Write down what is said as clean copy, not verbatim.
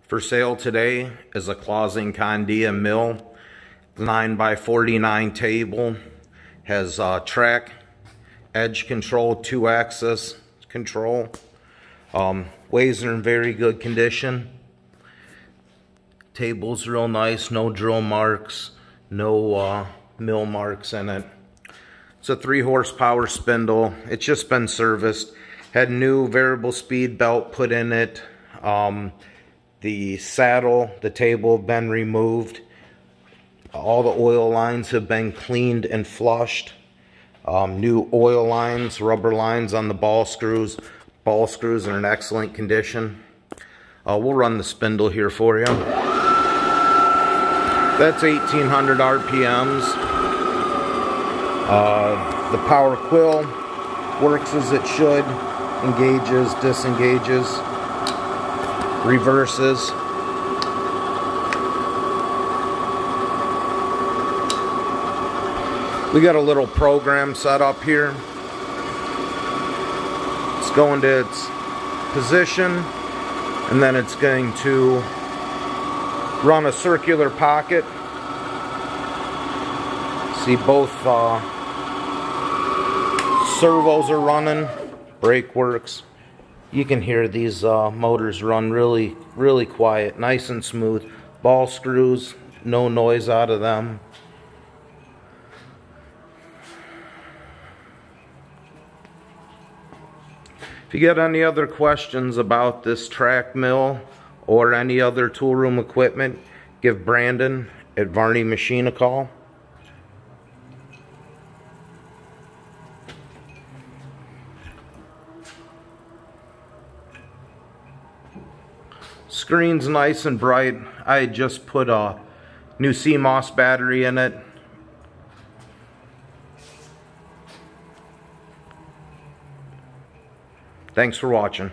For sale today is a closing Kondia mill, 9x49 table, has track, edge control, 2-axis control, weighs in very good condition. Table's real nice, no drill marks, no mill marks in it. It's a 3-horsepower spindle. It's just been serviced. Had new variable speed belt put in it. The saddle, the table have been removed. All the oil lines have been cleaned and flushed. New oil lines, rubber lines on the ball screws. Ball screws are in excellent condition. We'll run the spindle here for you. That's 1800 RPMs. The power quill works as it should. Engages, disengages, reverses. We got a little program set up here. It's going to its position, and then it's going to run a circular pocket. See, both servos are running. Brake works. You can hear these motors run really quiet, nice and smooth. Ball screws, no noise out of them. If you get any other questions about this track mill or any other tool room equipment, give Brandon at Varney Machine a call. Screen's nice and bright. I just put a new CMOS battery in it. Thanks for watching.